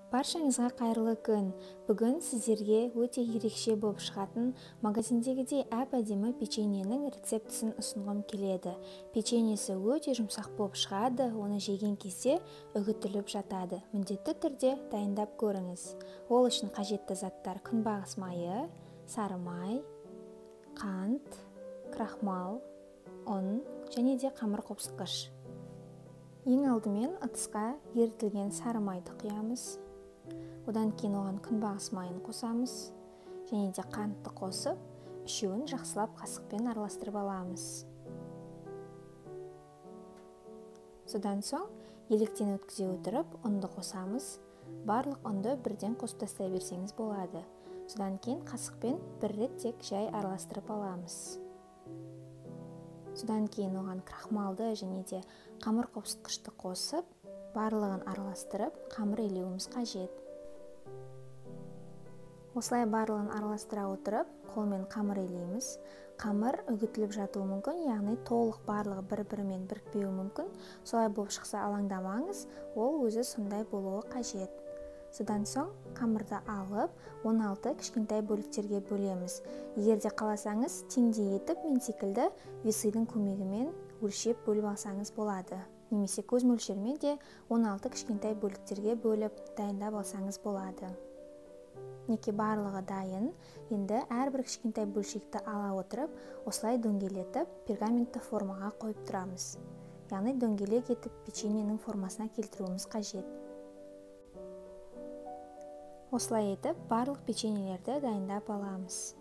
Баршаңызға қайырлы күн. Бүгін сіздерге өте ерекше болып шығатын магазиндегідей әп-әдемі печеньенің рецептісін ұсынғым келеді. Печеньесі өте жұмсақ болып шығады, оны жеген кезде үгітіліп жатады. Міндетті түрде дайындап көріңіз. Ол үшін қажетті заттар: күнбағыс майы, сары май, қант, крахмал, ұн және де қамыр қопсытқыш. Ең алдымен ыдысқа ерітілген сары майды құямыз. Одан кейін оған күнбағыс майын қосамыз және де қантты қосып, үшеуін жақсылап қасықпен араластырып аламыз. Содан соң електен өткізе отырып ұнды қосамыз. Барлық ұнды бірден қосып тастай берсеңіз болады. Содан кейін қасықпен бір рет тек жай араластырып аламыз. Содан кейін оған крахмалды және де қамыр қопсытқышты қосып, барлығын араластырып, қамыр илеуіміз қажет. Осылай барлығын араластыра отырып, қолмен қамыр илейміз. Қамыр үгітіліп жатуы мүмкін, яғни толық барлығы бір-бірімен бірікпеуі мүмкін. Солай болып шықса алаңдамаңыз, ол өзі сондай болуы қажет. Содан соң қамырды алып, 16 кішкентай бөліктерге бөлеміз. Егер де қаласаңыз, теңдей етіп мен секілді весыйдың көмегімен өлшеп бөліп алсаңыз болады. Немесе көз мөлшермен де 16 кішкентай бөліктерге бөліп дайындап алсаңыз болады. Неке барлығы дайын. Енді әрбір кішкентай бөлшекті ала отырып, осылай дөңгелетіп, пергаментті формаға қойып тұрамыз. Яғни дөңгелек етіп печеньенің формасына келтіруіміз қажет. Осылай етіп, барлық печеньелерді дайындап аламыз.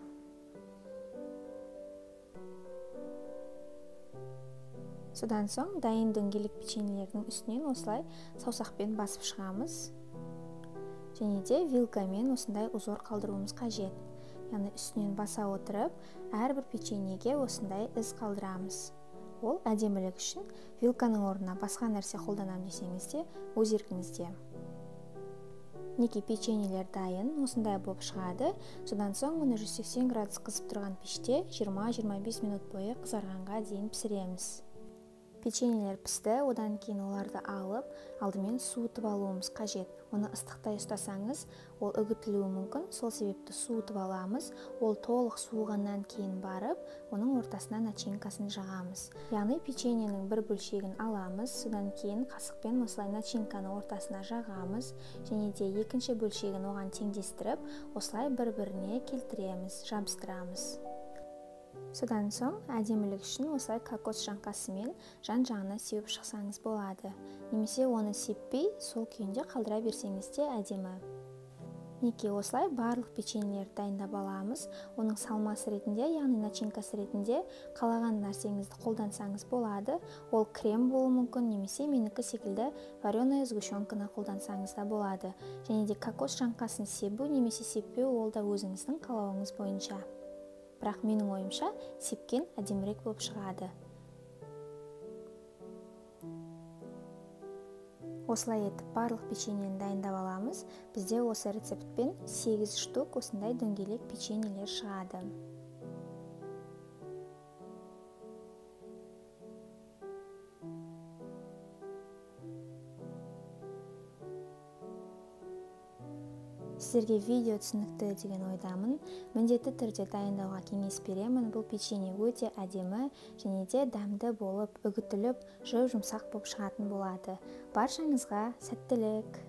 Содан соң дайын дөңгелек печеньелердің үстінен осылай саусақпен басып шығамыз. Және де вилкамен осындай узор қалдыруымыз қажет. Яғни үстінен баса отырып, әрбір печеньеге осындай із қалдырамыз. Ол әдемілік үшін вилканың орнына басқа нәрсе қолданам десеңіз де өз еркіңізде. Неке печеньелер дайын, осындай болып шығады. Содан соң оны 180 градус қызып тұрған пеште 20-25 минут бойы қызарғанға дейін пісіреміз. Печеньелер пісті, одан кейін оларды алып, алдымен суытып алуымыз қажет. Оны ыстықтай ұстасаңыз, ол үгітілуі мүмкін, сол себепті суытып аламыз. Ол толық суығаннан кейін барып, оның ортасына начинкасын жағамыз. Яғни печеньенің бір бөлшегін аламыз, содан кейін қасықпен осылай начинканы ортасына жағамыз, және де екінші бөлшегін оған теңдестіріп, осылай бір-біріне келтіреміз, жабыстырамыз. Содан соң әдемілік үшін осылай кокос жаңқасымен жан-жағына сеуіп шықсаңыз болады. Немесе оны сеппей, сол күйінде қалдыра берсеңіз де әдемі. Неке осылай барлық печеньелерді дайындап аламыз. Оның салмасы ретінде, яғни начинкасы ретінде қалаған нәрсеңізді қолдансаңыз болады. Ол крем болуы мүмкін, немесе менікі секілді вареная сгущенканы қолдансаңыз да болады. Және де кокос жаңқасын себу немесе сеппеу, ол да өзіңіздің қалауыңыз бойынша. Бірақ менің ойымша сепкен әдемірек болып шығады. Осылай етіп барлық печеньені дайындап аламыз. Бізде осы рецептпен 8 штук осындай дөңгелек печеньелер шығады. Сіздерге видео түсінікті деген ойдамын. Міндетті түрде дайындауға кеңес беремін. Бұл печенье өте әдемі және де дәмді болып, үгітіліп, жұмсақ болып шығатын болады. Баршаңызға сәттілік!